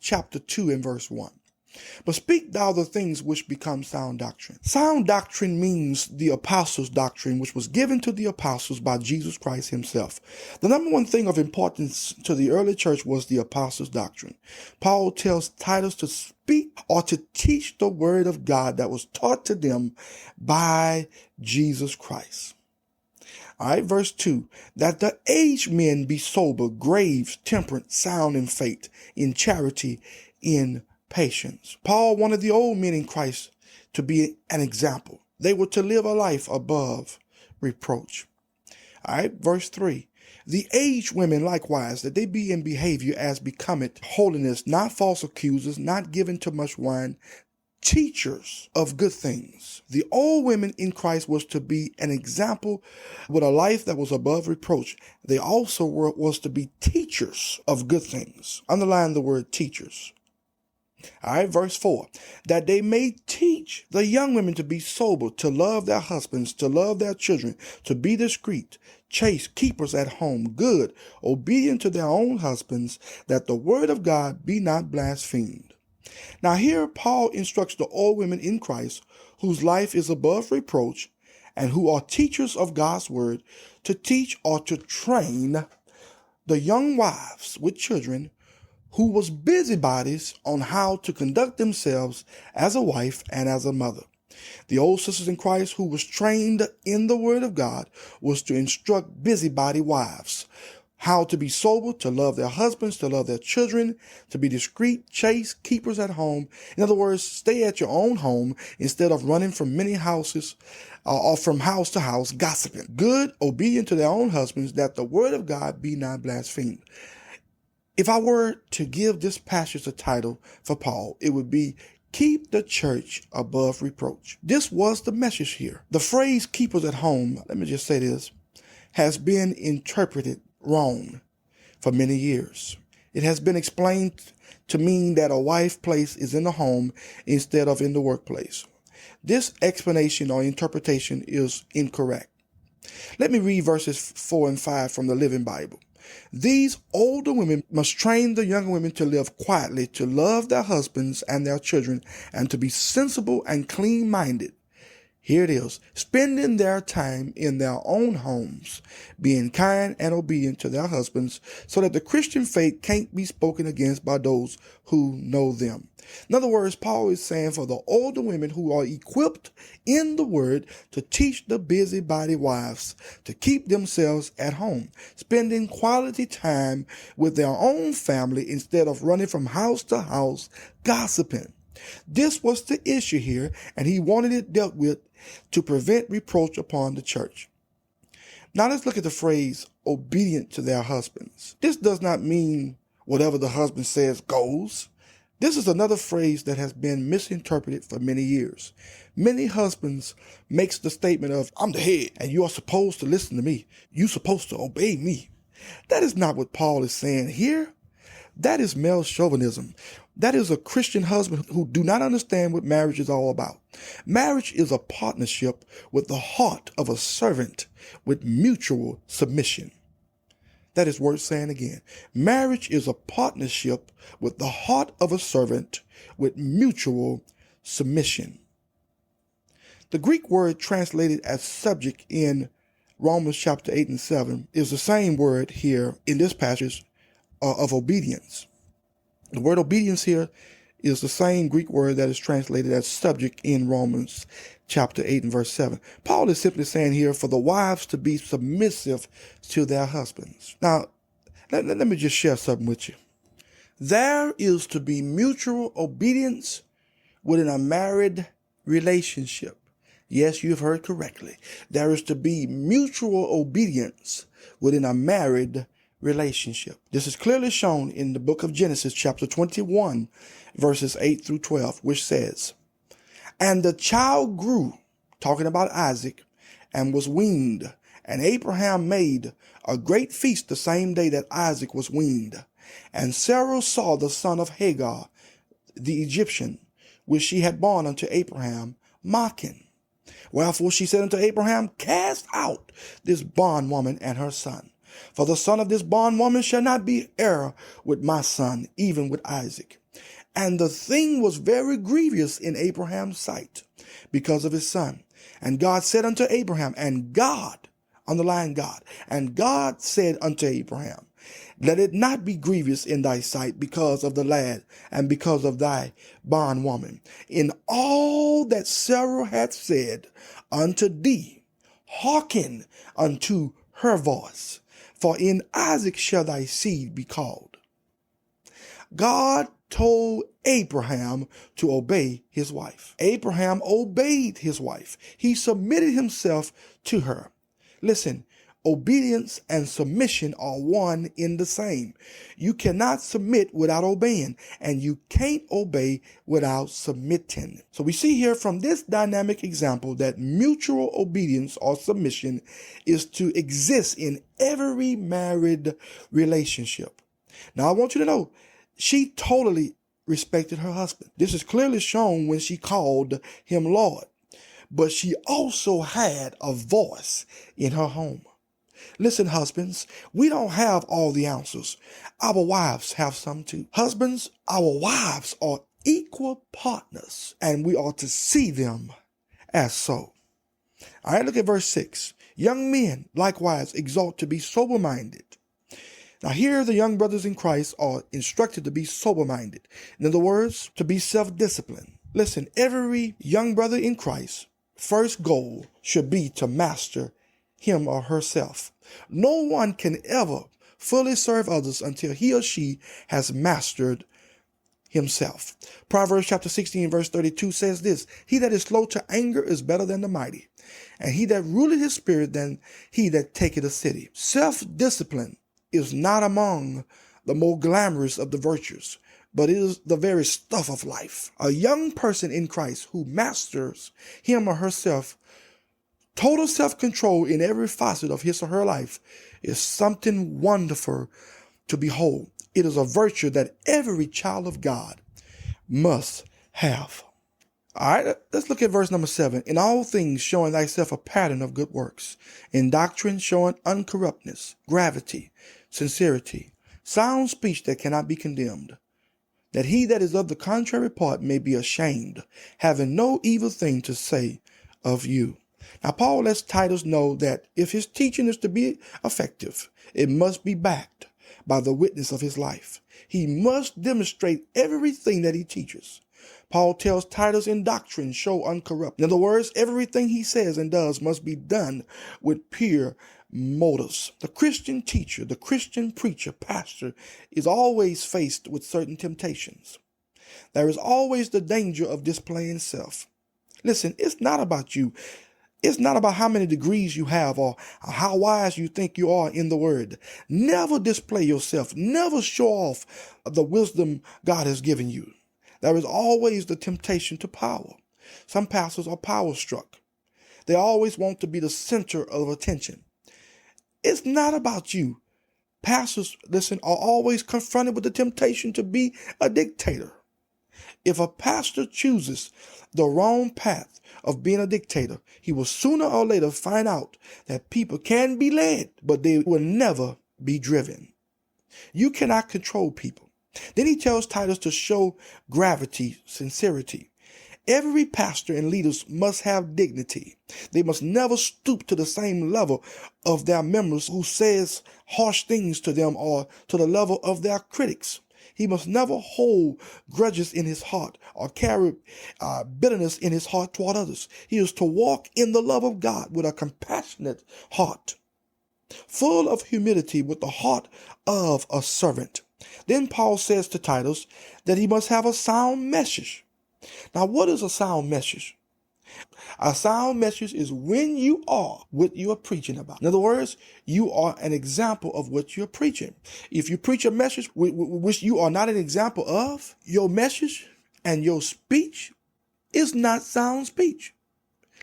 chapter 2 and verse 1. But speak thou the things which become sound doctrine. Sound doctrine means the apostles' doctrine, which was given to the apostles by Jesus Christ himself. The number one thing of importance to the early church was the apostles' doctrine. Paul tells Titus to speak or to teach the word of God that was taught to them by Jesus Christ. All right, verse 2, that the aged men be sober, grave, temperate, sound in faith, in charity, in patience. Paul wanted the old men in Christ to be an example. They were to live a life above reproach. All right, verse 3, the aged women likewise, that they be in behavior as becometh holiness, not false accusers, not given to much wine, teachers of good things. The old women in Christ was to be an example with a life that was above reproach. They also was to be teachers of good things. Underline the word teachers. All right, verse 4, that they may teach the young women to be sober, to love their husbands, to love their children, to be discreet, chaste, keepers at home, good, obedient to their own husbands, that the word of God be not blasphemed. Now here Paul instructs the old women in Christ whose life is above reproach and who are teachers of God's word to teach or to train the young wives with children who was busybodies on how to conduct themselves as a wife and as a mother. The old sisters in Christ who was trained in the word of God was to instruct busybody wives how to be sober, to love their husbands, to love their children, to be discreet, chaste, keepers at home. In other words, stay at your own home instead of running from many houses or from house to house gossiping. Good, obedient to their own husbands, that the word of God be not blasphemed. If I were to give this passage a title for Paul, it would be Keep the Church Above Reproach. This was the message here. The phrase keepers at home, let me just say this, has been interpreted wrong for many years. It has been explained to mean that a wife place is in the home instead of in the workplace. This explanation or interpretation is incorrect. Let me read verses 4 and 5 from the Living Bible. These older women must train the younger women to live quietly, to love their husbands and their children, and to be sensible and clean-minded. Here it is, spending their time in their own homes, being kind and obedient to their husbands, so that the Christian faith can't be spoken against by those who know them. In other words, Paul is saying for the older women who are equipped in the word to teach the busybody wives to keep themselves at home, spending quality time with their own family instead of running from house to house gossiping. This was the issue here, and he wanted it dealt with to prevent reproach upon the church. Now let's look at the phrase obedient to their husbands. This does not mean whatever the husband says goes. This is another phrase that has been misinterpreted for many years. Many husbands makes the statement of, I'm the head and you are supposed to listen to me. You're supposed to obey me. That is not what Paul is saying here. That is male chauvinism. That is a Christian husband who do not understand what marriage is all about. Marriage is a partnership with the heart of a servant with mutual submission. That is worth saying again. Marriage is a partnership with the heart of a servant with mutual submission. The Greek word translated as subject in Romans chapter 8 and 7 is the same word here in this passage of obedience. The word obedience here is the same Greek word that is translated as subject in Romans chapter 8 and verse 7. Paul is simply saying here for the wives to be submissive to their husbands. Now, let me just share something with you. There is to be mutual obedience within a married relationship. Yes, you've heard correctly. There is to be mutual obedience within a married relationship. This is clearly shown in the book of Genesis, chapter 21, verses 8 through 12, which says, And the child grew, talking about Isaac, and was weaned. And Abraham made a great feast the same day that Isaac was weaned. And Sarah saw the son of Hagar, the Egyptian, which she had borne unto Abraham, mocking. Wherefore she said unto Abraham, Cast out this bondwoman and her son. For the son of this bondwoman shall not be heir with my son, even with Isaac. And the thing was very grievous in Abraham's sight because of his son. And God said unto Abraham, and God, underline God, and God said unto Abraham, let it not be grievous in thy sight because of the lad and because of thy bondwoman. In all that Sarah hath said unto thee, hearken unto her voice, for in Isaac shall thy seed be called. God told Abraham to obey his wife. Abraham obeyed his wife. He submitted himself to her. Listen, obedience and submission are one in the same. You cannot submit without obeying, and you can't obey without submitting. So we see here from this dynamic example that mutual obedience or submission is to exist in every married relationship. Now I want you to know, she totally respected her husband. This is clearly shown when she called him Lord. But she also had a voice in her home. Listen, husbands, we don't have all the answers. Our wives have some too. Husbands, our wives are equal partners, and we are to see them as so. All right, look at verse 6. Young men, likewise, exhort to be sober-minded. Now here the young brothers in Christ are instructed to be sober-minded. In other words, to be self-disciplined. Listen, every young brother in Christ, first goal should be to master him or herself. No one can ever fully serve others until he or she has mastered himself. Proverbs chapter 16 verse 32 says this, he that is slow to anger is better than the mighty, and he that ruleth his spirit than he that taketh a city. Self-discipline is not among the more glamorous of the virtues, but it is the very stuff of life. A young person in Christ who masters him or herself, total self-control in every facet of his or her life, is something wonderful to behold. It is a virtue that every child of God must have. All right, let's look at verse number 7. In all things showing thyself a pattern of good works, in doctrine showing uncorruptness, gravity, sincerity, sound speech that cannot be condemned, that he that is of the contrary part may be ashamed, having no evil thing to say of you. Now, Paul lets Titus know that if his teaching is to be effective, it must be backed by the witness of his life. He must demonstrate everything that he teaches. Paul tells Titus in doctrine, show uncorrupt. In other words, everything he says and does must be done with pure motives. The Christian teacher, the Christian preacher, pastor is always faced with certain temptations. There is always the danger of displaying self. Listen, it's not about you. It's not about how many degrees you have or how wise you think you are in the word. Never display yourself. Never show off the wisdom God has given you. There is always the temptation to power. Some pastors are power struck. They always want to be the center of attention. It's not about you. Pastors, listen, are always confronted with the temptation to be a dictator. If a pastor chooses the wrong path of being a dictator, he will sooner or later find out that people can be led, but they will never be driven. You cannot control people. Then he tells Titus to show gravity, sincerity. Every pastor and leaders must have dignity. They must never stoop to the same level of their members who says harsh things to them or to the level of their critics. He must never hold grudges in his heart or carry bitterness in his heart toward others. He is to walk in the love of God with a compassionate heart, full of humility with the heart of a servant. Then Paul says to Titus that he must have a sound message. Now, what is a sound message? A sound message is when you are what you are preaching about. In other words, you are an example of what you're preaching. If you preach a message which you are not an example of, your message and your speech is not sound speech.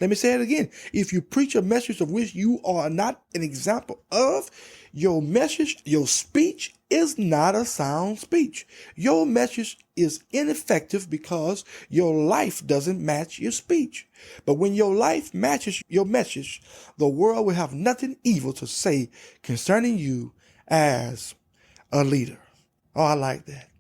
Let me say it again. If you preach a message of which you are not an example of, your message, your speech is not a sound speech. Your message is ineffective because your life doesn't match your speech. But when your life matches your message, the world will have nothing evil to say concerning you as a leader. Oh, I like that.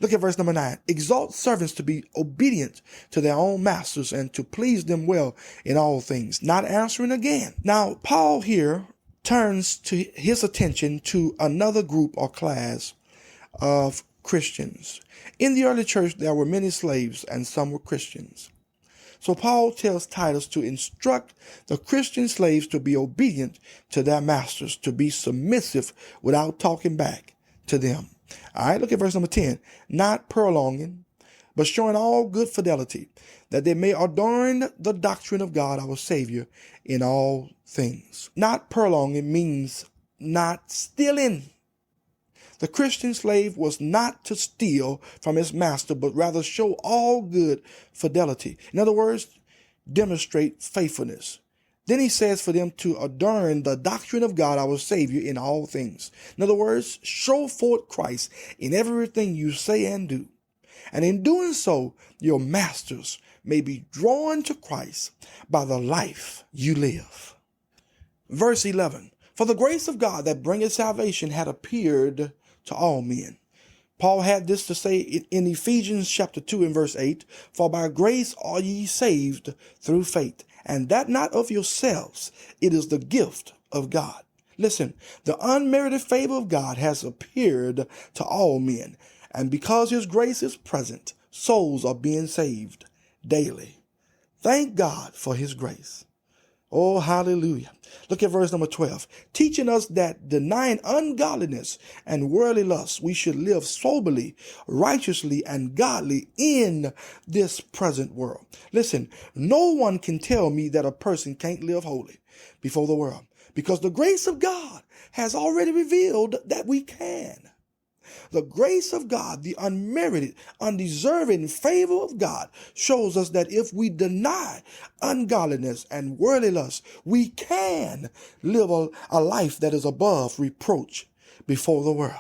Look at verse number 9. Exhort servants to be obedient to their own masters and to please them well in all things, not answering again. Now, Paul here turns to his attention to another group or class of Christians. In the early church, there were many slaves and some were Christians. So Paul tells Titus to instruct the Christian slaves to be obedient to their masters, to be submissive without talking back to them. All right, look at verse number 10. Not prolonging, but showing all good fidelity, that they may adorn the doctrine of God our Savior in all things. Not prolonging means not stealing. The Christian slave was not to steal from his master, but rather show all good fidelity. In other words, demonstrate faithfulness. Then he says for them to adorn the doctrine of God, our Savior, in all things. In other words, show forth Christ in everything you say and do. And in doing so, your masters may be drawn to Christ by the life you live. Verse 11. For the grace of God that bringeth salvation had appeared to all men. Paul had this to say in Ephesians chapter 2 and verse 8. For by grace are ye saved through faith, and that not of yourselves, it is the gift of God. Listen, the unmerited favor of God has appeared to all men, and because his grace is present, souls are being saved daily. Thank God for his grace. Oh, hallelujah. Look at verse number 12. Teaching us that denying ungodliness and worldly lusts, we should live soberly, righteously, and godly in this present world. Listen, no one can tell me that a person can't live holy before the world, because the grace of God has already revealed that we can. The grace of God, the unmerited, undeserving favor of God, shows us that if we deny ungodliness and worldly lust, we can live a life that is above reproach before the world.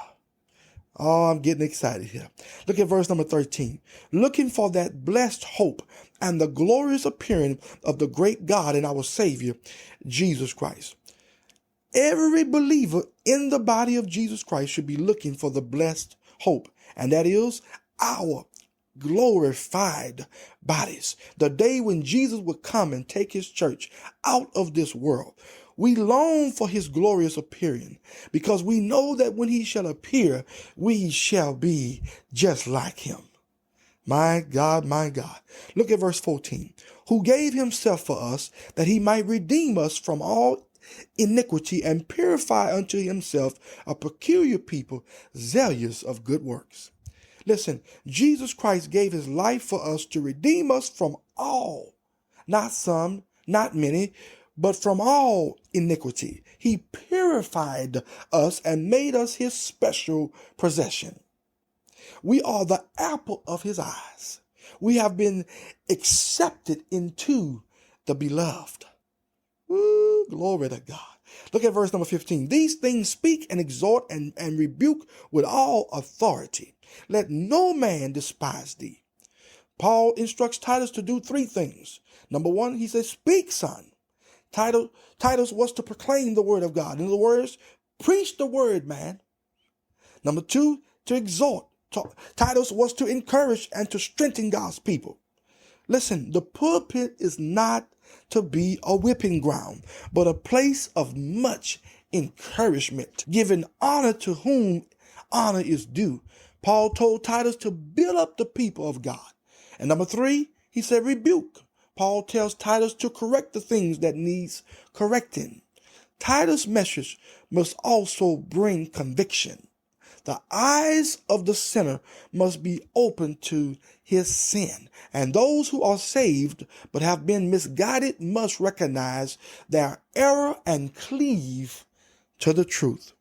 Oh, I'm getting excited here. Look at verse number 13. Looking for that blessed hope and the glorious appearing of the great God and our Savior, Jesus Christ. Every believer in the body of Jesus Christ should be looking for the blessed hope, and that is our glorified bodies. The day when Jesus would come and take his church out of this world. We long for his glorious appearing, because we know that when he shall appear, we shall be just like him. My God, my God. Look at verse 14. Who gave himself for us, that he might redeem us from all iniquity and purify unto himself a peculiar people, zealous of good works. Listen, Jesus Christ gave his life for us to redeem us from all, not some, not many, but from all iniquity. He purified us and made us his special possession. We are the apple of his eyes. We have been accepted into the beloved. Ooh, glory to God. Look at verse number 15. These things speak and exhort and rebuke with all authority. Let no man despise thee. Paul instructs Titus to do three things. Number one, he says, speak, son. Titus was to proclaim the word of God. In other words, preach the word, man. Number two, to exhort. Titus was to encourage and to strengthen God's people. Listen, the pulpit is not to be a whipping ground, but a place of much encouragement, giving honor to whom honor is due. Paul told Titus to build up the people of God. And number three, he said rebuke. Paul tells Titus to correct the things that needs correcting. Titus' message must also bring conviction. The eyes of the sinner must be open to his sin. And those who are saved but have been misguided must recognize their error and cleave to the truth.